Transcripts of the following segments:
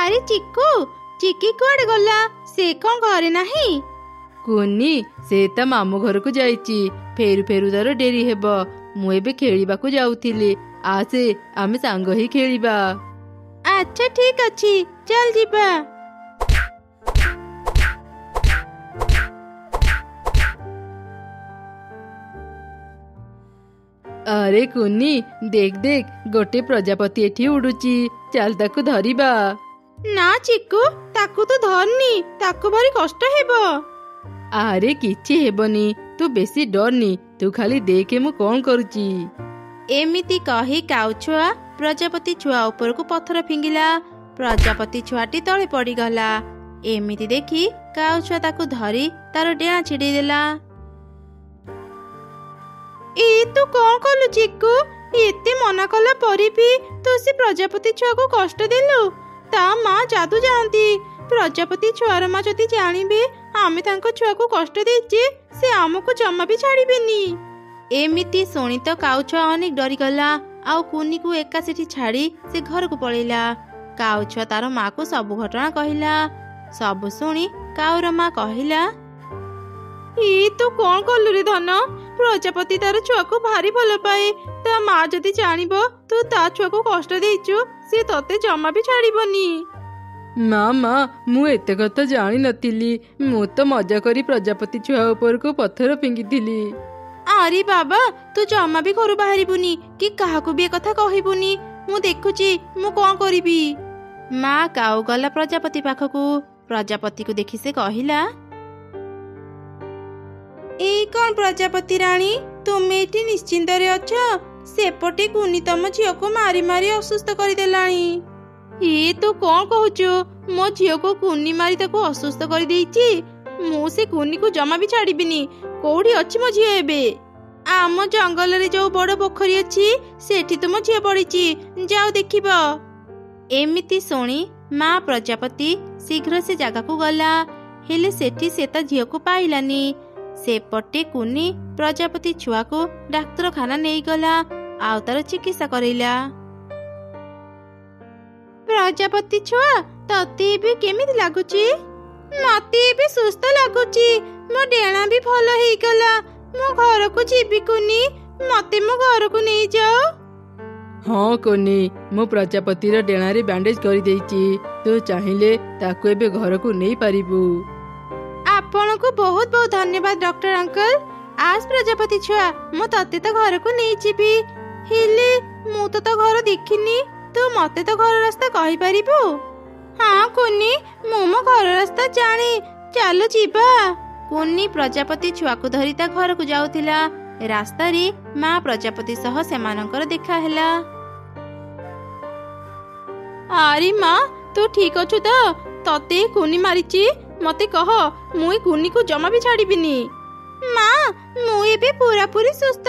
ଆରେ ଚିକୁ, ଚିକି କୁଆଡେ ଗଲା? ସେ କଣ ଘରେ ନାହିଁ? କୁନି ସେ ତା ମାମୁଁ ଘରକୁ ଯାଇଛି। ଫେରୁ ଫେରୁ ତାର ଡେରି ହେବ। ମୁଁ ଏବେ ଖେଳିବାକୁ ଯାଉଥିଲି। ଆସେ ଆମେ ସାଙ୍ଗ ହେଇ ଖେଳିବା। ଆଚ୍ଛା ଠିକ ଅଛି, ଚାଲ ଯିବା। ଆରେ କୁନି ଦେଖ ଦେଖ, ଗୋଟେ ପ୍ରଜାପତି ଏଠି ଉଡୁଛି। ଚାଲ ତାକୁ ଧରିବା। ନା ଚିକୁ, ତାକୁ ତୁ ଧରନି, ତାକୁ ଭାରି କଷ୍ଟ ହେବ। ଆରେ କିଛି ହେବନି, ତୁ ବେଶୀ ଡରନି। ତୁ ଖାଲି ଦେଖେ ମୁଁ କଣ କରୁଛି। ଏମିତି କହି କାଉଛୁଆ ପ୍ରଜାପତି ଛୁଆ ଉପରକୁ ପଥର ଫିଙ୍ଗିଲା। ପ୍ରଜାପତି ଛୁଆଟି ତଳେ ପଡିଗଲା। ଏମିତି ଦେଖି କାଉଛୁଆ ତାକୁ ଧରି ତାର ଡେଣା ଛିଡେଇ ଦେଲା। ତୁ କଣ କଲୁ ଚିକୁ? ଏତେ ମନା କଲା ପରେ ବି ତୁ ସେ ପ୍ରଜାପତି ଛୁଆକୁ କଷ୍ଟ ଦେଲୁ। ତା ମା ଯାଦୁ ଜାଣନ୍ତି। ପ୍ରଜାପତି ଛୁଆର ମା ଯଦି ଜାଣିବେ ଆମେ ତାଙ୍କ ଛୁଆକୁ କଷ୍ଟ ଦେଇଛେ, ସେ ଆମକୁ ଜମା ବି ଛାଡିବେନି। ଏମିତି ଶୁଣି ତ କାଉଛୁଆ ଅନେକ ଡରିଗଲା। ଆଉ କୁନିକୁ ଏକା ସେଠି ଛାଡି ସେ ଘରକୁ ପଳେଇଲା। କାଉଛୁଆ ତାର ମାକୁ ସବୁ ଘଟଣା କହିଲା। ସବୁ ଶୁଣି କାଉର ମା କହିଲା, ତୁ କଣ କଲୁ ରେ ଧନ? ପ୍ରଜାପତି ତାର ଛୁଆକୁ ଭାରି ଭଲ ପାଏ। ତା ମା ଯଦି ଜାଣିବ ତୁ ତା ଛୁଆକୁ କଷ୍ଟ ଦେଇଛୁ, ସେ ତତେ ଜମା ବି ଛାଡିବନି। ମା ମୁଁ ଏତେ କଥା ଜାଣିନଥିଲି। ମୁଁ ତ ମଜା କରି ପ୍ରଜାପତି ଛୁଆ ଉପରକୁ ପଥର ଫିଙ୍ଗିଥିଲି। ଆରେ ବାବା, ତୁ ଜମା ବି ଘରୁ ବାହାରିବୁନି କି କାହାକୁ ବି କଥା କହିବୁନି। ମୁଁ ଦେଖୁଛି ମୁଁ କଣ କରିବି। ମା କାଉ ଗଲା ପ୍ରଜାପତି ପାଖକୁ। ପ୍ରଜାପତିକୁ ଦେଖି ସେ କହିଲା, ଏଇ କଣ ପ୍ରଜାପତି ରାଣୀ, ତୁମେ ଏଠି ନିଶ୍ଚିନ୍ତରେ ଅଛ? ସେପଟେ କୁନି ତମ ଝିଅକୁ ମାରି ମାରି ଅସୁସ୍ଥ କରିଦେଲାଣି। ତୁ କଣ କହୁଛୁ? ମୋ ଝିଅକୁ କୁନି ମାରି ତାକୁ ଅସୁସ୍ଥ କରିଦେଇଛି? ମୁଁ ସେ କୁନିକୁ ଜମା ବି ଛାଡିବିନି। କୋଉଠି ଅଛି ମୋ ଝିଅ ଏବେ? ଆମ ଜଙ୍ଗଲରେ ଯୋଉ ବଡ ପୋଖରୀ ଅଛି, ସେଠି ତୁମ ଝିଅ ପଡିଛି, ଯାଅ ଦେଖିବ। ଏମିତି ଶୁଣି ମା ପ୍ରଜାପତି ଶୀଘ୍ର ସେ ଜାଗାକୁ ଗଲା। ହେଲେ ସେଠି ସେ ତା ଝିଅକୁ ପାଇଲାନି। ସେପଟେ କୁନି ପ୍ରଜାପତି ଛୁଆକୁ ଡାକ୍ତରଖାନା ନେଇଗଲା ଆଉ ତାର ଚିକିତ୍ସା କରେଇଲା। ପ୍ରଜାପତି ଛୁଆ, ତତେ ଏବେ କେମିତି ଲାଗୁଛି? ମତେ ଏବେ ସୁସ୍ଥ ଲାଗୁଛି। ମୋ ଡେଣା ବି ଭଲ ହେଇଗଲା। ମୁଁ ଘରକୁ ଯିବି କୁନି, ମତେ ମୋ ଘରକୁ ନେଇଯାଅ। ହଁ କୁନି, ମୁଁ ପ୍ରଜାପତିର ଡେଣାରେ ବ୍ୟାଣ୍ଡେଜ କରିଦେଇଛି। ତୁ ଚାହିଁଲେ ତାକୁ ଏବେ ଘରକୁ ନେଇପାରିବୁ। ଆପଣଙ୍କୁ ବହୁତ ବହୁତ ଧନ୍ୟବାଦ ଡକ୍ଟର ଅଙ୍କଲ। ଆସ ପ୍ରଜାପତି ଛୁଆ, ମୁଁ ତତେ ତ ଘରକୁ ନେଇଯିବି। ହେଲେ ମୁଁ ତ ଘର ଦେଖିନି। ତୁ ମତେ ତ ଘର ରାସ୍ତା କହିପାରିବୁ? ହଁ କୁନି, ମୁଁ ମୋ ଘର ରାସ୍ତା ଜାଣେ, ଚାଲ ଯିବା। କୁନି ପ୍ରଜାପତି ଛୁଆକୁ ଧରି ତା ଘରକୁ ଯାଉଥିଲା। ରାସ୍ତାରେ ମା ପ୍ରଜାପତି ସହ ସେମାନଙ୍କର ଦେଖା ହେଲା। ଆରେ ମା, ତୁ ଠିକ ଅଛୁ ତ? ତତେ କୁନି ମାରିଛି? ମତେ କହ, ମୁଁ ଏ କୁନିକୁ ଜମା ବି ଛାଡିବିନି। ମା, ମୁଁ ଏବେ ପୁରାପୁରି ସୁସ୍ଥ।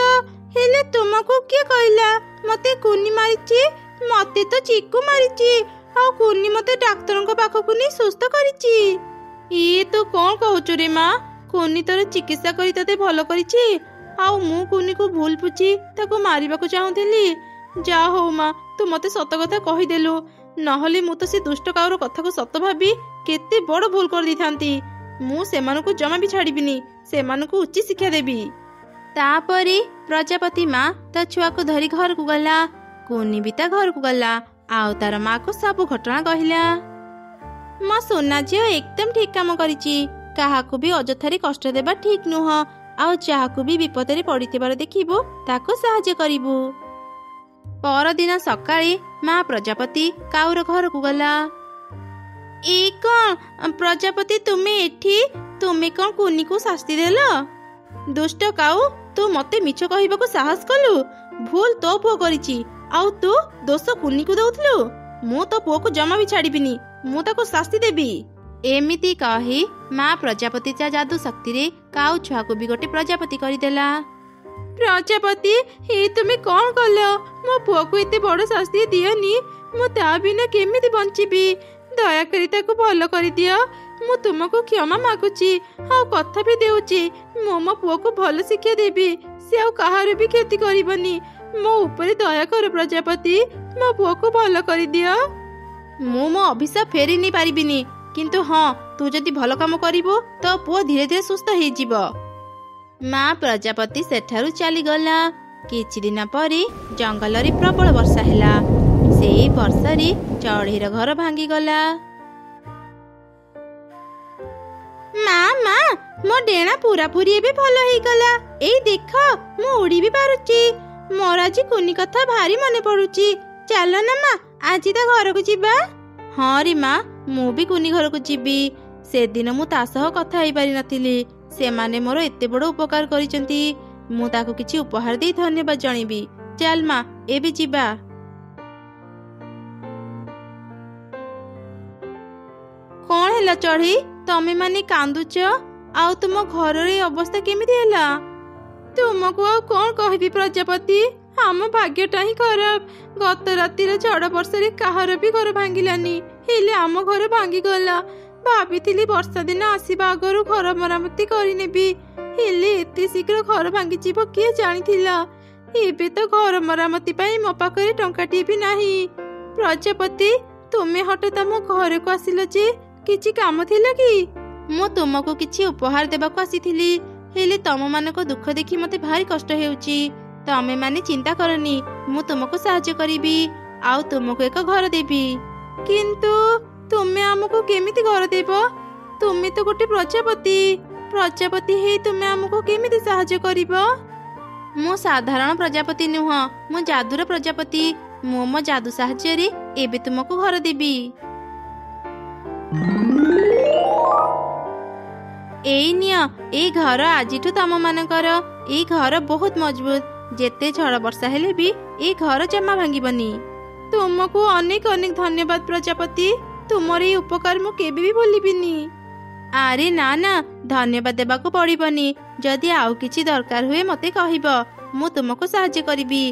ହେଲେ ତୁମକୁ କିଏ କହିଲା ମତେ କୁନି ମାରିଛି? ମତେ ତ ଚିକୁ ମାରିଛି, ଆଉ କୁନି ମତେ ଡାକ୍ତରଙ୍କ ପାଖକୁ ନେଇ ସୁସ୍ଥ କରିଛି। ତୁ କଣ କହୁଛୁ ରେ ମା? କୁନି ତୋର ଚିକିତ୍ସା କରି ତତେ ଭଲ କରିଛି, ଆଉ ମୁଁ କୁନିକୁ ଭୁଲ ବୁଝି ତାକୁ ମାରିବାକୁ ଚାହୁଁଥିଲି। ଯା ହଉ ମା, ତୁ ମତେ ସତ କଥା କହିଦେଲୁ। ନହେଲେ ମୁଁ ତ ସେ ଦୁଷ୍ଟ କାଉର କଥାକୁ ସତ ଭାବି କେତେ ବଡ ଭୁଲ କରିଦେଇଥାନ୍ତି। ମୁଁ ସେମାନଙ୍କୁ ଜମା ବି ଛାଡିବିନି। ସେମାନଙ୍କୁ ଉଚିତ ଶିକ୍ଷା ଦେବି। ତାପରେ ପ୍ରଜାପତି ମା ତା ଛୁଆକୁ ଧରି ଘରକୁ ଗଲା। କୁନି ବି ତା ଘରକୁ ଗଲା ଆଉ ତାର ମାକୁ ସବୁ ଘଟଣା କହିଲା। ମୋ ସୁନା ଝିଅ ଏକଦମ ଠିକ କାମ କରିଛି। କାହାକୁ ବି ଅଯଥାରେ କଷ୍ଟ ଦେବା ଠିକ ନୁହଁ। ଆଉ ଯାହାକୁ ବି ବିପଦରେ ପଡିଥିବାର ଦେଖିବୁ ତାକୁ ସାହାଯ୍ୟ କରିବୁ। ପରଦିନ ସକାଳେ ମା ପ୍ରଜାପତି କାଉର ଘରକୁ ଗଲା। କଣ ପ୍ରଜାପତି, ତୁମେ ଏଠି? ତୁମେ କଣ କୁନିକୁ ଶାସ୍ତି ଦେଲ? ଦୁଷ୍ଟ କାଉ, ତୁ ମତେ ମିଛ କହିବାକୁ ସାହସ କଲୁ? ଭୁଲ ତୋ ପୁଅ କରିଛି, ଆଉ ତୁ ଦୋଷ କୁନିକୁ ଦଉଥିଲୁ। ମୁଁ ତୋ ପୁଅକୁ ଜମା ବି ଛାଡିବିନି। ମୁଁ ତାକୁ ଶାସ୍ତି ଦେବି। ଏମିତି କହି ମା ପ୍ରଜାପତି ତା ଯାଦୁ ଶକ୍ତିରେ କାଉ ଛୁଆକୁ ବି ଗୋଟେ ପ୍ରଜାପତି କରିଦେଲା। ପ୍ରଜାପତି, ତୁମେ କଣ କଲ? ମୋ ପୁଅକୁ ଏତେ ବଡ ଶାସ୍ତି ଦିଅନି। ମୁଁ ତା ବିନା କେମିତି ବଞ୍ଚିବି? ଦୟାକରି ତାକୁ ଭଲ କରିଦିଅ। ମୁଁ ତୁମକୁ କ୍ଷମା ମାଗୁଛି, ଆଉ କଥା ବି ଦେଉଛି ମୁଁ ମୋ ପୁଅକୁ ଭଲ ଶିକ୍ଷା ଦେବି। ସେ ଆଉ କାହାର ବି କ୍ଷତି କରିବନି। ମୋ ଉପରେ ଦୟା କର ପ୍ରଜାପତି, ମୋ ପୁଅକୁ ଭଲ କରିଦିଅ। ମୁଁ ମୋ ଅଭିଶାପ ଫେରି ନେଇ ପାରିବିନି, କିନ୍ତୁ ହଁ ତୁ ଯଦି ଭଲ କାମ କରିବୁ ତ ପୁଅ ଧୀରେ ଧୀରେ ସୁସ୍ଥ ହେଇଯିବ। ମା ପ୍ରଜାପତି ସେଠାରୁ ଚାଲିଗଲା। କିଛି ଦିନ ପରେ ଜଙ୍ଗଲରେ ପ୍ରବଳ ବର୍ଷା ହେଲା। ସେଇ ବର୍ଷାରେ ଚଢ଼େଇର ଘର ଭାଙ୍ଗିଗଲା। ମା ମା ମୋ ଡେଣା ପୁରାପୁରି ଏବେ ଭଲ ହେଇଗଲା। ଏଇ ଦେଖ ମୁଁ ଉଡ଼ି ବି ପାରୁଛି। ମୋର ଆଜି କୁନି କଥା ଭାରି ମନେ ପଡୁଛି। ଚାଲ ନା ମା ଆଜି ତା ଘରକୁ ଯିବା। ହଁ ରେ ମା, ମୁଁ ବି କୁନି ଘରକୁ ଯିବି। ସେଦିନ ମୁଁ ତା ସହ କଥା ହେଇପାରିନଥିଲି। ସେମାନେ ମୋର ଏତେ ବଡ଼ ଉପକାର କରିଛନ୍ତି। ମୁଁ ତାକୁ କିଛି ଉପହାର ଦେଇ ଧନ୍ୟବାଦ ଜଣେଇବି। ଚାଲ ମା ଏବେ ଯିବା। କଣ ହେଲା ଚଢ଼େଇ, ତମେ ମାନେ କାନ୍ଦୁଛ? ଆଉ ତୁମ ଘରର ଏ ଅବସ୍ଥା କେମିତି ହେଲା? ତୁମକୁ ଆଉ କଣ କହିବି ପ୍ରଜାପତି, ଆମ ଭାଗ୍ୟଟା ହିଁ ଖରାପ। ଗତ ରାତିର ଝଡ଼ ବର୍ଷାରେ କାହାର ବି ଘର ଭାଙ୍ଗିଲାନି, ହେଲେ ଆମ ଘର ଭାଙ୍ଗିଗଲା। ଭାବିଥିଲି ବର୍ଷା ଦିନ ଆସିବା ଆଗରୁ ଘର ମରାମତି କରିନେବି, ହେଲେ ଏତେ ଶୀଘ୍ର ଘର ଭାଙ୍ଗିଯିବ କିଏ ଜାଣିଥିଲା। ଏବେ ତ ଘର ମରାମତି ପାଇଁ ମୋ ପାଖରେ ଟଙ୍କାଟିଏ ବି ନାହିଁ। ପ୍ରଜାପତି, ତୁମେ ହଠାତ୍ ଆମ ଘରକୁ ଆସିଲ ଯେ, କିଛି କାମ ଥିଲା କି? ମୁଁ ତୁମକୁ କିଛି ଉପହାର ଦେବାକୁ ଆସିଥିଲି, ହେଲେ ତମମାନଙ୍କ ଦୁଃଖ ଦେଖି ମତେ ଭାରି କଷ୍ଟ ହେଉଛି। ତମେ ମାନେ ଚିନ୍ତା କରନି, ମୁଁ ତୁମକୁ ସାହାଯ୍ୟ କରିବି ଆଉ ତୁମକୁ ଏକ ଘର ଦେବି। କିନ୍ତୁ ତୁମେ ଆମକୁ କେମିତି ଘର ଦେବ? ତୁମେ ତ ଗୋଟେ ପ୍ରଜାପତି। ପ୍ରଜାପତି ହେଇ ତୁମେ ଆମକୁ କେମିତି ସାହାଯ୍ୟ କରିବ? ମୁଁ ସାଧାରଣ ପ୍ରଜାପତି ନୁହଁ, ମୁଁ ଯାଦୁର ପ୍ରଜାପତି। ମୁଁ ମୋ ଯାଦୁ ସାହାଯ୍ୟରେ ଏବେ ତୁମକୁ ଘର ଦେବି। ଏଇ ନିଅ, ଏଇ ଘର ଆଜିଠୁ ତମ ମାନଙ୍କର। ଏଇ ଘର ବହୁତ ମଜବୁତ, ଯେତେ ଝଡ଼ ବର୍ଷା ହେଲେ ବି ଏଇ ଘର ଜମା ଭାଙ୍ଗିବନି। ତୁମକୁ ଅନେକ ଅନେକ ଧନ୍ୟବାଦ ପ୍ରଜାପତି। ତୁମର ଏଇ ଉପକାର ମୁଁ କେବେ ବି ଭୁଲିବିନି। ଆରେ ନା ନା, ଧନ୍ୟବାଦ ଦେବାକୁ ପଡ଼ିବନି। ଯଦି ଆଉ କିଛି ଦରକାର ହୁଏ ମତେ କହିବ, ମୁଁ ତୁମକୁ ସାହାଯ୍ୟ କରିବି।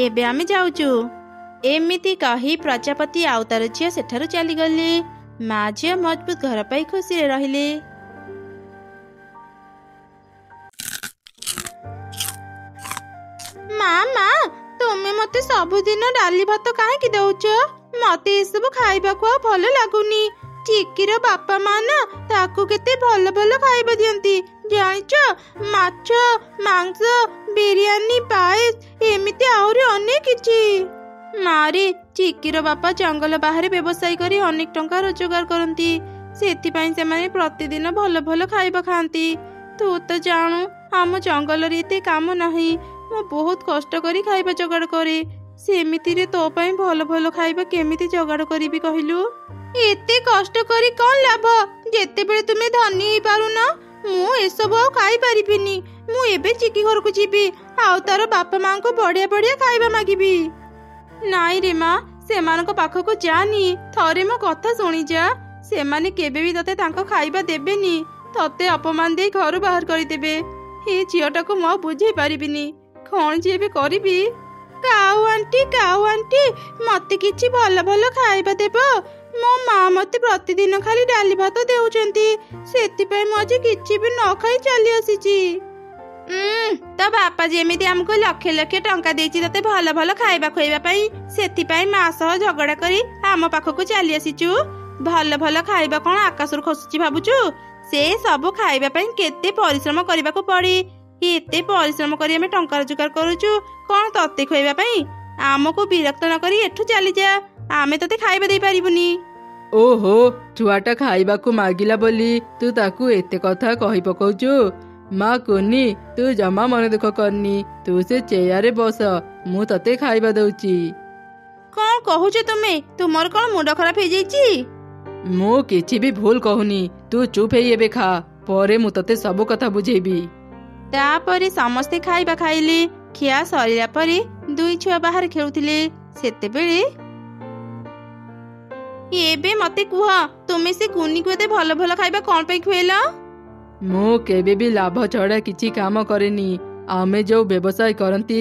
ଏବେ ଆମେ ଯାଉଛୁ। ଏମିତି କହି ପ୍ରଜାପତି ଆଉ ତାର ଝିଅ ସେଠାରୁ ଚାଲିଗଲେ। ମା ଝିଅ ମଜବୁତ ଘର ପାଇ ଖୁସିରେ ରହିଲେ। ମା ମା, ତୁମେ ମତେ ସବୁଦିନ ଡାଲି ଭାତ କାହିଁକି ଦଉଛ? ମତେ ଏସବୁ ଖାଇବାକୁ ଆଉ ଭଲ ଲାଗୁନି। ଚିକିର ବାପା ମା ନା ତାକୁ କେତେ ଭଲ ଭଲ ଖାଇବା ଦିଅନ୍ତି ଜାଣିଛ? ମାଛ, ମାଂସ, ବିରିୟାନୀ, ପାଏସ, ଏମିତି ଆହୁରି ଅନେକ କିଛି। ମାରେ, ଚିକିର ବାପା ଜଙ୍ଗଲ ବାହାରେ ବ୍ୟବସାୟ କରି ଅନେକ ଟଙ୍କା ରୋଜଗାର କରନ୍ତି। ସେଥିପାଇଁ ସେମାନେ ପ୍ରତିଦିନ ଭଲ ଭଲ ଖାଇବା ଖାଆନ୍ତି। ତୁ ତ ଜାଣୁ ଆମ ଜଙ୍ଗଲରେ ଏତେ କାମ ନାହିଁ। ମୁଁ ବହୁତ କଷ୍ଟ କରି ଖାଇବା ଯୋଗାଡ଼ କରେ। ସେମିତିରେ ତୋ ପାଇଁ ଭଲ ଭଲ ଖାଇବା କେମିତି ଯୋଗାଡ଼ କରିବି କହିଲୁ? ଏତେ କଷ୍ଟ କରି କଣ ଲାଭ ଯେତେବେଳେ ତୁମେ ଧନୀ ହେଇପାରୁନ? ମୁଁ ଏସବୁ ଆଉ ଖାଇପାରିବିନି। ମୁଁ ଏବେ ଚିକି ଘରକୁ ଯିବି ଆଉ ତାର ବାପା ମାଙ୍କୁ ବଢିଆ ବଢିଆ ଖାଇବା ମାଗିବି। ନାଇଁ ରେ ମା, ସେମାନଙ୍କ ପାଖକୁ ଯାନି। ଥରେ ମୋ କଥା ଶୁଣିଯା। ସେମାନେ କେବେ ବି ତତେ ତାଙ୍କ ଖାଇବା ଦେବେନି। ତତେ ଅପମାନ ଦେଇ ଘରୁ ବାହାର କରିଦେବେ। ଏ ଝିଅଟାକୁ ମୁଁ ଆଉ ବୁଝେଇ ପାରିବିନି। କଣ ଯେ ଏବେ କରିବି? କାଉ ଆଣ୍ଟି, ମତେ କିଛି ଭଲ ଭଲ ଖାଇବା ଦେବ? ମୋ ମା ମତେ ପ୍ରତିଦିନ ଖାଲି ଡାଲି ଭାତ ଦେଉଛନ୍ତି। ସେଥିପାଇଁ ମୁଁ ଆଜି କିଛି ବି ନ ଖାଇ ଚାଲି ଆସିଛି। ତ ବାପା ଯେମିତି ଆମକୁ ଲକ୍ଷ ଲକ୍ଷ ଟଙ୍କା ଦେଇଛି ତତେ ଭଲ ଭଲ ଖାଇବା ଖୁଆଇବା ପାଇଁ, ସେଥିପାଇଁ ମା ସହ ଝଗଡା କରି ଆମ ପାଖକୁ ଚାଲି ଆସିଛୁ। ଭଲ ଭଲ ଖାଇବା କଣ ଆକାଶରୁ ଖସୁଛି ଭାବୁଛୁ? ସେ ସବୁ ଖାଇବା ପାଇଁ କେତେ ପରିଶ୍ରମ କରିବାକୁ ପଡେ। ଏତେ ପରିଶ୍ରମ କରି ଆମେ ଟଙ୍କା ରୋଜଗାର କରୁଛୁ କଣ ତତେ ଖୁଆଇବା ପାଇଁ? ଆମକୁ ବିରକ୍ତ ନ କରି ଏଠୁ ଚାଲିଯା। ଆମେ ତତେ ଖାଇବା ଦେଇପାରିବୁନି। ଓହୋ, ଛୁଆଟା ଖାଇବାକୁ ମାଗିଲା ବୋଲି ତୁ ତାକୁ ଏତେ କଥା କହି ପକଉଛୁ? ମା କୁନି, ତୁ ଜମା ମନ ଦୁଃଖ କରନି। ତୁ ସେ ଚେୟାରରେ ବସ, ମୁଁ ତତେ ଖାଇବା ଦଉଛି। କଣ କହୁଛ ତୁମେ? ତୁମର କଣ ମୁଣ୍ଡ ଖରାପ ହେଇଯାଇଛି? ମୁଁ କିଛି ବି ଭୁଲ କହୁନି। ତୁ ଚୁପ୍ ହେଇ ଏବେ ଖା, ପରେ ମୁଁ ତତେ ସବୁ କଥା ବୁଝେଇବି। ତାପରେ ସମସ୍ତେ ଖାଇବା ଖାଇଲେ। ଖିଆ ସରିଲା ପରେ ଦୁଇ ଛୁଆ ବାହାରେ ଖେଳୁଥିଲେ। ସେତେବେଳେ ଏବେ ମତେ କୁହ, ତୁମେ ସେ କୁନିକୁ ଏତେ ଭଲ ଭଲ ଖାଇବା କଣ ପାଇଁ ଖୁଏଇଲ? ମୁଁ କେବେ ବି ଲାଭ ଛଡା କିଛି କାମ କରେନି। ଆମେ ଯୋଉ ବ୍ୟବସାୟ କରନ୍ତି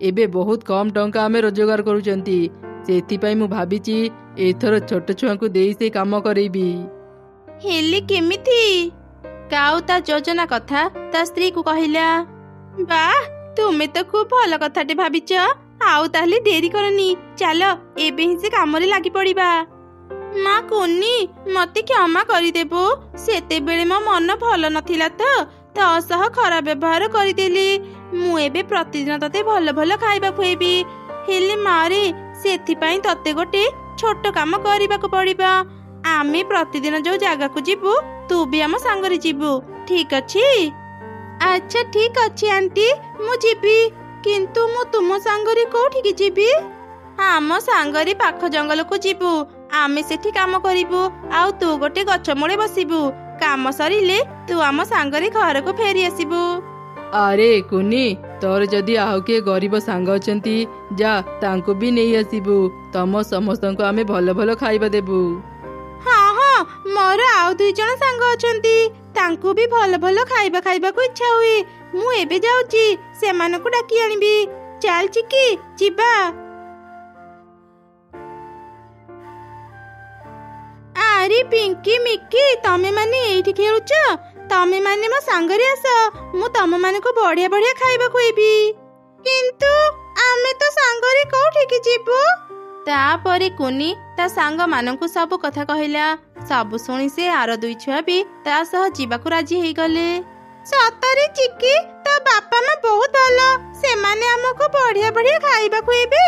ଏବେ ବହୁତ କମ ଟଙ୍କା ଆମେ ରୋଜଗାର କରୁଛନ୍ତି। ସେଥିପାଇଁ ମୁଁ ଭାବିଛି ଏଥର ଛୋଟ ଛୁଆଙ୍କୁ ଦେଇ ସେ କାମ କରେଇବି। ହେଲେ କେମିତି? କାଉ ତା ଯୋଜନା କଥା ତା ସ୍ତ୍ରୀକୁ କହିଲା। ବାଃ, ତୁମେ ତ ଖୁବ ଭଲ କଥାଟେ ଭାବିଛ। ଆଉ ତାହେଲେ ଡେରି କରନି, ଚାଲ ଏବେ ହିଁ ସେ କାମରେ ଲାଗି ପଡିବା। ମା କୁନି ମତେ କ୍ଷମା କରିଦେବୁ। ସେତେବେଳେ ମୋ ମନ ଭଲ ନଥିଲା ତ ତୋ ସହ ଖରାପ ବ୍ୟବହାର କରିଦେଲି। ମୁଁ ଏବେ ପ୍ରତିଦିନ ତତେ ଭଲ ଭଲ ଖାଇବା ଖୁଏଇବି। ହେଲେ ମାରେ ସେଥିପାଇଁ ତତେ ଗୋଟେ ଛୋଟ କାମ କରିବାକୁ ପଡ଼ିବ। ଆମେ ପ୍ରତିଦିନ ଯୋଉ ଜାଗାକୁ ଯିବୁ ତୁ ବି ଆମ ସାଙ୍ଗରେ ଯିବୁ, ଠିକ ଅଛି? ଆଚ୍ଛା ଠିକ ଅଛି ଆଣ୍ଟି, ମୁଁ ଯିବି। କିନ୍ତୁ ମୁଁ ତୁମ ସାଙ୍ଗରେ କୋଉଠିକି ଯିବି? ଆମ ସାଙ୍ଗରେ ପାଖ ଜଙ୍ଗଲକୁ ଯିବୁ। ଆମେ ସେଠି କାମ କରିବୁ ଆଉ ତୁ ଗୋଟେ ଗଛ ମୂଳେ ବସିବୁ। କାମ ସରିଲେ ତୁ ଆମ ସାଙ୍ଗରେ ଘରକୁ ଫେରି ଆସିବୁ। ଆରେ କୁନି, ତୋର ଯଦି ଆଉ କିଏ ଗରିବ ସାଙ୍ଗ ଅଛନ୍ତି ଯା ତାଙ୍କୁ ବି ନେଇ ଆସିବୁ। ତମ ସମସ୍ତଙ୍କୁ ଆମେ ଭଲ ଭଲ ଖାଇବା ଦେବୁ। ହଁ ହଁ, ମୋର ଆଉ 2 ଜଣ ସାଙ୍ଗ ଅଛନ୍ତି, ତାଙ୍କୁ ବି ଭଲ ଭଲ ଖାଇବା ଖାଇବାକୁ ଇଚ୍ଛା ହୁଏ। ମୁଁ ଏବେ ଯାଉଛି, ସେମାନଙ୍କୁ ଡାକି ଆଣିବି। ଚାଲ ଚିକି ଯିବା। ଆରେ ପିଙ୍କି ମିକି, ତମେ ମାନେ ଏଇଠି ଖେଳୁଛ? ତମେ ମାନେ ମୋ ସାଙ୍ଗରେ ଆସ, ମୁଁ ତମ ମାନଙ୍କୁ ବଢିଆ ବଢିଆ ଖାଇବା ଖୁଏଇବି। କିନ୍ତୁ ଆମେ ତ ସାଙ୍ଗରେ କୋଉଠିକି ଯିବୁ? ତାପରେ କୁନି ତା ସାଙ୍ଗ ମାନଙ୍କୁ ସବୁ କଥା କହିଲା। ସବୁ ଶୁଣି ସେ ଆର 2 ଛୁଆ ବି ତା ସହ ଯିବାକୁ ରାଜି ହେଇଗଲେ। ସତରେ ଚିକି, ତୋ ବାପା ମା ବହୁତ ଭଲ। ସେମାନେ ଆମକୁ ବଢିଆ ବଢିଆ ଖାଇବା ଖୁଏଇବେ।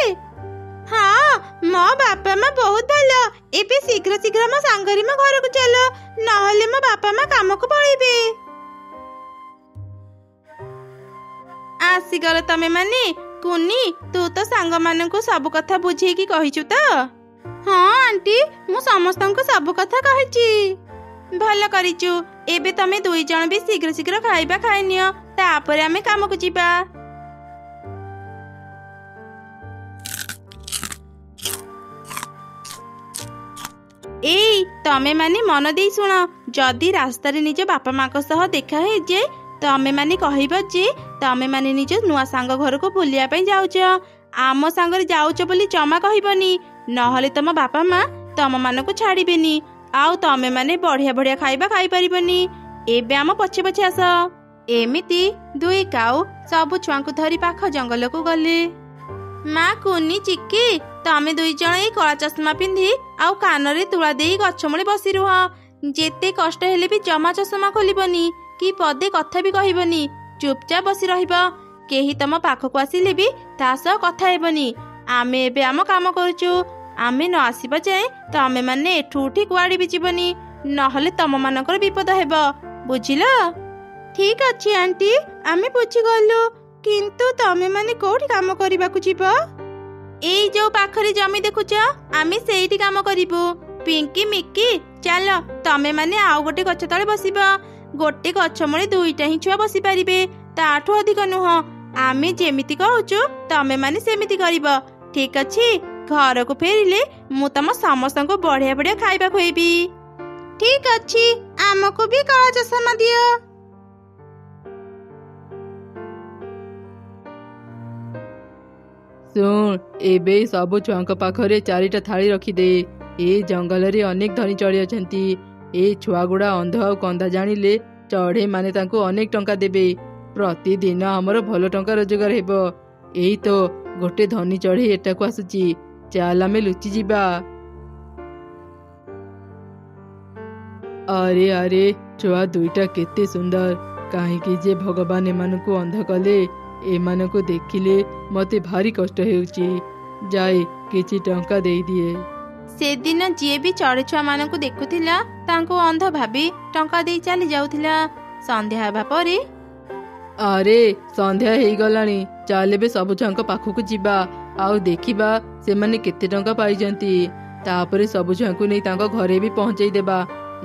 ହଁ, ମୋ ବାପା ମା ବହୁତ ଭଲ। ଏବେ ଶୀଘ୍ର ଶୀଘ୍ର ମୋ ସାଙ୍ଗରେ ମୋ ଘରକୁ ଚାଲ, ନହେଲେ ମୋ ବାପା ମା କାମକୁ ପଳେଇବେ। ଆସିଗଲ ତମେ ମାନେ। କୁନି, ତୁ ତ ସାଙ୍ଗମାନଙ୍କୁ ସବୁ କଥା ବୁଝେଇକି କହିଛୁ ତ? ହଁ ଆଣ୍ଟି, ମୁଁ ସମସ୍ତଙ୍କୁ ସବୁ କଥା କହିଛି। ଭଲ କରିଛୁ। ଏବେ ତମେ 2 ଜଣ ବି ଶୀଘ୍ର ଶୀଘ୍ର ଖାଇବା ଖାଇନିଅ, ତାପରେ ଆମେ କାମକୁ ଯିବା। ଏଇ ତମେ ମାନେ ମନ ଦେଇ ଶୁଣ। ଯଦି ରାସ୍ତାରେ ନିଜ ବାପା ମାଙ୍କ ସହ ଦେଖା ହେଇଯାଏ, ତମେ ମାନେ କହିବ ଯେ ତମେ ମାନେ ନିଜ ନୂଆ ସାଙ୍ଗ ଘରକୁ ବୁଲିବା ପାଇଁ ଯାଉଛ। ଆମ ସାଙ୍ଗରେ ଯାଉଛ ବୋଲି ଜମା କହିବନି, ନହେଲେ ତମ ବାପା ମା ତମ ମାନଙ୍କୁ ଛାଡ଼ିବେନି ଆଉ ତମେ ମାନେ ବଢିଆ ବଢିଆ ଖାଇବା ଖାଇପାରିବନି। ଏବେ ଆମ ପଛେ ପଛେ ଆସ। ଏମିତି 2 କାଉ ସବୁ ଛୁଆଙ୍କୁ ଧରି ପାଖ ଜଙ୍ଗଲକୁ ଗଲେ। ମା କୁନି ଚିକି, ତମେ 2 ଜଣ ଏଇ କଳା ଚଷମା ପିନ୍ଧି ଆଉ କାନରେ ତୁଳା ଦେଇ ଗଛ ମୂଳେ ବସି ରୁହ। ଯେତେ କଷ୍ଟ ହେଲେ ବି ଜମା ଚଷମା ଖୋଲିବନି କି ପଦେ କଥା ବି କହିବନି। ଚୁପଚାପ ବସି ରହିବ। କେହି ତମ ପାଖକୁ ଆସିଲେ ବି ତା ସହ କଥା ହେବନି। ଆମେ ଏବେ ଆମ କାମ କରୁଛୁ। ଆମେ ନ ଆସିବା ଯାଏ ତମେ ମାନେ ଏଠୁ ଉଠି କୁଆଡେ ବି ଯିବନି, ନହେଲେ ତମ ମାନଙ୍କର ବିପଦ ହେବ, ବୁଝିଲ? ଠିକ ଅଛି ଆଣ୍ଟି, ଆମେ ବୁଝିଗଲୁ। କିନ୍ତୁ ତମେ ମାନେ କୋଉଠି କାମ କରିବାକୁ ଯିବ? ଏଇ ଯୋଉ ପାଖରେ ଜମି ଦେଖୁଛ, ଆମେ ସେଇଠି କାମ କରିବୁ। ପିଙ୍କି ମିକି, ଚାଲ ତମେ ମାନେ ଆଉ ଗୋଟେ ଗଛ ତଳେ ବସିବ। ଗୋଟେ ଗଛ ମୂଳେ 2ଟା ହିଁ ଛୁଆ ବସି ପାରିବେ, ତାଠୁ ଅଧିକ ନୁହଁ। ଆମେ ଯେମିତି କହୁଛୁ ତମେ ମାନେ ସେମିତି କରିବ, ଠିକ ଅଛି? ଘରକୁ ଫେରିଲେ ମୁଁ ତମ ସମସ୍ତଙ୍କୁ ବଢିଆ ବଢିଆ ଖାଇବା ଖୁଏଇବି। ଠିକ ଅଛି, ଆମକୁ ବି କଳା ଚଷମା ଦିଅ। ଶୁଣ, ଏବେ ସବୁ ଛୁଆଙ୍କ ପାଖରେ 4ଟା ଥାଳି ରଖିଦେ। ଏ ଜଙ୍ଗଲରେ ଅନେକ ଧନୀ ଚଢ଼େଇ ଅଛନ୍ତି। ଏ ଛୁଆଗୁଡ଼ା ଅନ୍ଧ ଆଉ କନ୍ଧା ଜାଣିଲେ ଚଢ଼େଇ ମାନେ ତାଙ୍କୁ ଅନେକ ଟଙ୍କା ଦେବେ। ପ୍ରତିଦିନ ଆମର ଭଲ ଟଙ୍କା ରୋଜଗାର ହେବ। ଏଇ ତ ଗୋଟେ ଧନୀ ଚଢ଼େଇ ଏଟାକୁ ଆସୁଛି, ଚାଲ ଆମେ ଲୁଚି ଯିବା। ଆରେ ଆରେ, ଛୁଆ 2ଟା କେତେ ସୁନ୍ଦର। କାହିଁକି ଯେ ଭଗବାନ ଏମାନଙ୍କୁ ଅନ୍ଧ କଲେ? ଏମାନଙ୍କୁ ଦେଖିଲେ ମତେ ଭାରି କଷ୍ଟ ହେଉଛି। ଯାଏ କିଛି ଟଙ୍କା ଦେଇଦିଏ। ସେଦିନ ଯିଏ ବି ଚଢ଼େଇ ଛୁଆ ମାନଙ୍କୁ ଦେଖୁଥିଲା ତାଙ୍କୁ ଅନ୍ଧ ଭାବି ଟଙ୍କା ଦେଇ ଚାଲି ଯାଉଥିଲା। ସନ୍ଧ୍ୟା ହେବା ପରେ ଆରେ ସନ୍ଧ୍ୟା ହେଇଗଲାଣି, ଚାଲ ଏବେ ସବୁ ଛୁଆଙ୍କ ପାଖକୁ ଯିବା ଆଉ ଦେଖିବା ସେମାନେ କେତେ ଟଙ୍କା ପାଇଛନ୍ତି। ତାପରେ ସବୁ ଛୁଆଙ୍କୁ ନେଇ ତାଙ୍କ ଘରେ ବି ପହଞ୍ଚେଇ ଦେବା,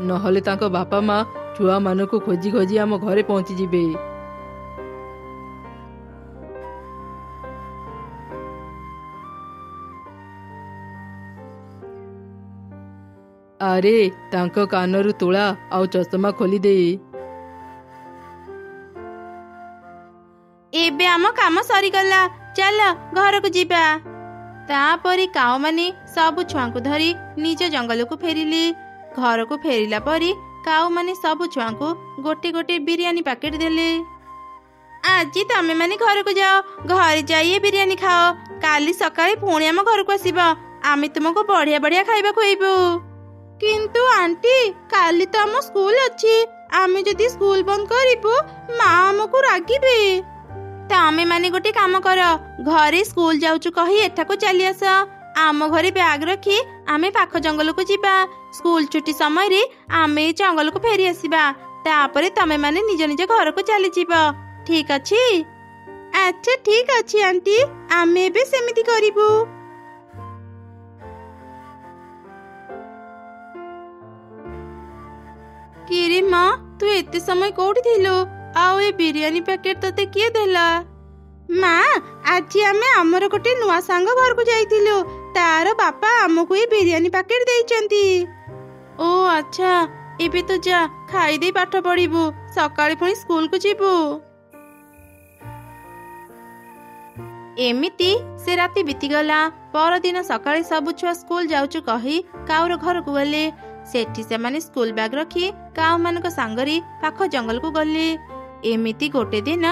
ନହେଲେ ତାଙ୍କ ବାପା ମା ଛୁଆମାନଙ୍କୁ ଖୋଜି ଖୋଜି ଆମ ଘରେ ପହଞ୍ଚିଯିବେ। ଆରେ ତାଙ୍କ କାନରୁ ତୁଳା ଆଉ ଚଷମା ଖୋଲିଦେ। ଏବେ ଆମ କାମ ସରିଗଲା, ଚାଲ ଘରକୁ ଯିବା। ତାପରେ କାଉମାନେ ସବୁ ଛୁଆଙ୍କୁ ଧରି ନିଜ ଜଙ୍ଗଲକୁ ଫେରିଲେ। ଘରକୁ ଫେରିଲା ପରେ କାଉମାନେ ସବୁ ଛୁଆଙ୍କୁ ଗୋଟେ ଗୋଟେ ବିରିୟାନୀ ପ୍ୟାକେଟ ଦେଲେ। ଆଜି ତମେ ମାନେ ଘରକୁ ଯାଅ, ଘରେ ଯାଇ ଏ ବିରିୟାନୀ ଖାଅ। କାଲି ସକାଳେ ପୁଣି ଆମ ଘରକୁ ଆସିବ, ଆମେ ତୁମକୁ ବଢିଆ ବଢିଆ ଖାଇବା ଖୁଏଇବୁ। কিন্তু ଆଣ୍ଟି କାଲି ତ ଆମ ସ୍କୁଲ ଅଛି। ଆମେ ଯଦି ସ୍କୁଲ ବନ୍ଦ କରିବୁ ମା ଆମକୁ ରାଗିବେ। ତମେ ମାନେ ଗୋଟେ କାମ କର, ଘରେ ସ୍କୁଲ ଯାଉଛୁ କହି ଏଠାକୁ ଚାଲି ଆସ। ଆମ ଘରେ ବ୍ୟାଗ ରଖି ଆମେ ପାଖ ଜଙ୍ଗଲକୁ ଯିବା। ସ୍କୁଲ ଛୁଟି ସମୟରେ ଆମେ ଏଇ ଜଙ୍ଗଲକୁ ଫେରି ଆସିବା। ତାପରେ ତମେ ମାନେ ନିଜ ନିଜ ଘରକୁ ଚାଲିଯିବ। ଠିକ ଅଛି? ଆଚ୍ଛା ଠିକ ଅଛି ଆଣ୍ଟି, ଆମେ ଏବେ ସେମିତି କରିବୁ। କିରେ ମା, ତୁ ଏତେ ସମୟ କୋଉଠି ଥିଲୁ? ଆଉ ଏ ବିରିୟାନୀ ପ୍ୟାକେଟ ତତେ କିଏ ଦେଲା? ମା, ଆଜି ଆମେ ଆମର ଗୋଟେ ନୂଆ ସାଙ୍ଗ ଘରକୁ ଯାଇଥିଲୁ। ତାର ବାପା ଆମକୁ ଏ ବିରିୟାନୀ ପ୍ୟାକେଟ ଦେଇଛନ୍ତି। ଓ ଆଚ୍ଛା, ଏବେ ତ ଯା ଖାଇଦେଇ ପାଠ ପଢିବୁ, ସକାଳେ ପୁଣି ସ୍କୁଲକୁ ଯିବୁ। ଏମିତି ସେ ରାତି ବିତିଗଲା। ପରଦିନ ସକାଳେ ସବୁ ଛୁଆ ସ୍କୁଲ ଯାଉଛୁ କହି କାଉର ଘରକୁ ଗଲେ। ସେଠି ସେମାନେ ସ୍କୁଲ ବ୍ୟାଗ ରଖି କାଉ ମାନଙ୍କ ସାଙ୍ଗରେ ପାଖ ଜଙ୍ଗଲକୁ ଗଲେ। ଏମିତି ଗୋଟେ ଦିନ,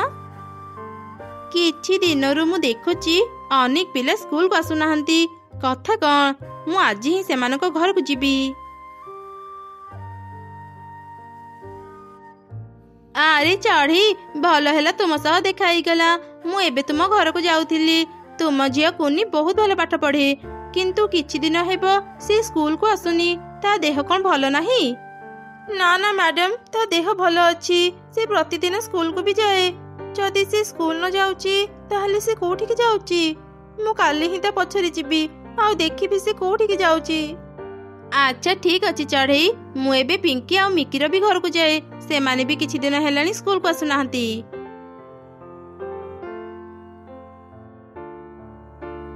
କିଛି ଦିନରୁ ମୁଁ ଦେଖୁଛି ଅନେକ ପିଲା ସ୍କୁଲକୁ ଆସୁନାହାନ୍ତି। କଥା କଣ? ମୁଁ ଆଜି ହିଁ ସେମାନଙ୍କ ଘରକୁ ଯିବି। ଆରେ ଚଢ଼େଇ, ଭଲ ହେଲା ତୁମ ସହ ଦେଖା ହେଇଗଲା। ମୁଁ ଏବେ ତୁମ ଘରକୁ ଯାଉଥିଲି। ତୁମ ଝିଅ କୁନି ବହୁତ ଭଲ ପାଠ ପଢେ, କିନ୍ତୁ କିଛି ଦିନ ହେବ ସେ ସ୍କୁଲକୁ ଆସୁନି। ତା ଦେହ କଣ ଭଲ ନାହିଁ? ନା ନା ମ୍ୟାଡାମ, ତା ଦେହ ଭଲ ଅଛି। ସେ ପ୍ରତିଦିନ ସ୍କୁଲକୁ ବି ଯାଏ। ଯଦି ସେ ସ୍କୁଲ ନ ଯାଉଛି ତାହେଲେ ସେ କୋଉଠିକି ଯାଉଛି? ମୁଁ କାଲି ହିଁ ତା ପଛରେ ଯିବି ଆଉ ଦେଖିବି ସେ କୋଉଠିକି ଯାଉଛି। ଆଚ୍ଛା ଠିକ ଅଛି ଚଢ଼େଇ, ମୁଁ ଏବେ ପିଙ୍କି ଆଉ ମିକିର ବି ଘରକୁ ଯାଏ। ସେମାନେ ବି କିଛି ଦିନ ହେଲାଣି ସ୍କୁଲକୁ ଆସୁନାହାନ୍ତି।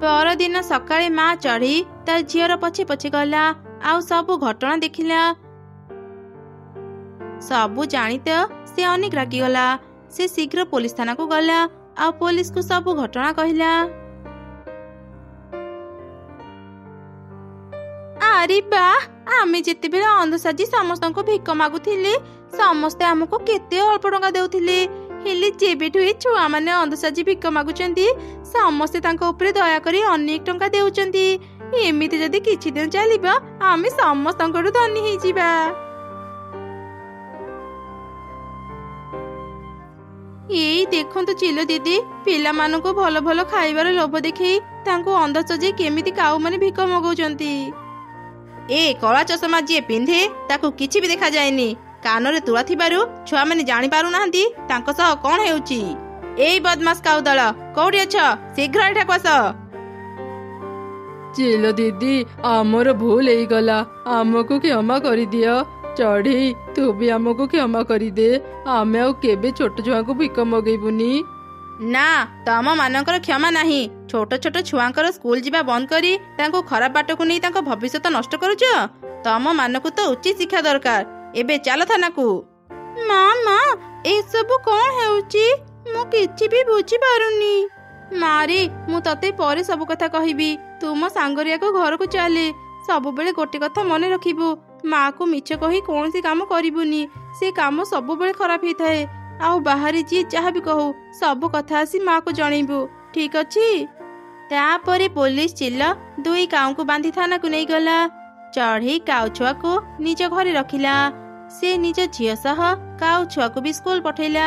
ପରଦିନ ସକାଳେ ମା ଚଢ଼େଇ ତା ଝିଅର ପଛେ ପଛେ ଗଲା ଆଉ ସବୁ ଘଟଣା ଦେଖିଲା। ସବୁ ଜାଣି ତ ସେ ଅନେକ ରାଗିଗଲା। ସେ ଶୀଘ୍ର ପୋଲିସ ଥାନାକୁ ଗଲା ଆଉ ପୋଲିସକୁ ସବୁ ଘଟଣା କହିଲା। ଆରେ ବାଃ, ଆମେ ଯେତେବେଳେ ଅନ୍ଧ ସାଜି ସମସ୍ତଙ୍କୁ ଭିକ ମାଗୁଥିଲେ ସମସ୍ତେ ଆମକୁ କେତେ ଅଳ୍ପ ଟଙ୍କା ଦେଉଥିଲେ। ହେଲେ ଯେବେଠୁ ଏ ଛୁଆମାନେ ଅନ୍ଧ ସାଜି ଭିକ ମାଗୁଛନ୍ତି ସମସ୍ତେ ତାଙ୍କ ଉପରେ ଦୟାକରି ଅନେକ ଟଙ୍କା ଦେଉଛନ୍ତି। ଏମିତି ଯଦି କିଛି ଦିନ ଚାଲିବ ଆମେ ସମସ୍ତଙ୍କଠୁ ଧନୀ ହେଇଯିବା। ଏଇ ଦେଖନ୍ତୁ ଚିଲ ଦିଦି, ପିଲାମାନଙ୍କୁ ଭଲ ଭଲ ଖାଇବାର ଲୋଭ ଦେଖେଇ ତାଙ୍କୁ ଅନ୍ଧ ସଜେଇ କେମିତି କାଉମାନେ ଭିକ ମଗଉଛନ୍ତି। ଏ କଳା ଚଷମା ଯିଏ ପିନ୍ଧେ ତାକୁ କିଛି ବି ଦେଖାଯାଏନି। କାନରେ ତୁଳା ଥିବାରୁ ଛୁଆମାନେ ଜାଣି ପାରୁନାହାନ୍ତି ତାଙ୍କ ସହ କଣ ହେଉଛି। ଏଇ ବଦମାସ କାଉ ଦଳ, କୋଉଠି ଅଛ? ଶୀଘ୍ର ଏଠାକୁ ଆସ। ଚିଲ ଦିଦି, ଆମର ଭୁଲ ହେଇଗଲା, ଆମକୁ କ୍ଷମା କରିଦିଅ। ଚଢ଼େଇ, ତୁ ବି ଆମକୁ କ୍ଷମା କରିଦେ। ଆମେ ଆଉ କେବେ ଛୋଟ ଛୁଆଙ୍କୁ ଭିକ ମଗେଇବୁନି। ନା, ତମ ମାନଙ୍କର କ୍ଷମା ନାହିଁ। ଛୋଟ ଛୋଟ ଛୁଆଙ୍କର ସ୍କୁଲ ଯିବା ବନ୍ଦ କରି ତାଙ୍କୁ ଖରାପ ବାଟକୁ ନେଇ ତାଙ୍କ ଭବିଷ୍ୟତ ନଷ୍ଟ କରୁଛ। ତମ ମାନଙ୍କୁ ତ ଉଚିତ ଶିକ୍ଷା ଦରକାର। ଏବେ ଚାଲ ଥାନାକୁ। ମା, ଏସବୁ କଣ ହେଉଛି? ମୁଁ କିଛି ବି ବୁଝିପାରୁନି। ମାରେ, ମୁଁ ତତେ ପରେ ସବୁ କଥା କହିବି। ତୁ ମୋ ସାଙ୍ଗରେ ଏକ ଘରକୁ ଚାଲେ। ସବୁବେଳେ ଗୋଟେ କଥା ମନେ ରଖିବୁ, ମାକୁ ମିଛ କହି କୌଣସି କାମ କରିବୁନି। ସେ କାମ ସବୁବେଳେ ଖରାପ ହେଇଥାଏ। ଆଉ ବାହାରେ ଯିଏ ଯାହା ବି କହୁ ସବୁ କଥା ଆସି ମାକୁ ଜଣେଇବୁ, ଠିକ ଅଛି? ତାପରେ ପୋଲିସ ଚିଲ ଦୁଇ କାଉଙ୍କୁ ବାନ୍ଧି ଥାନାକୁ ନେଇଗଲା। ଚଢ଼େଇ କାଉ ଛୁଆକୁ ନିଜ ଘରେ ରଖିଲା। ସେ ନିଜ ଝିଅ ସହ କାଉ ଛୁଆକୁ ବି ସ୍କୁଲ ପଠେଇଲା।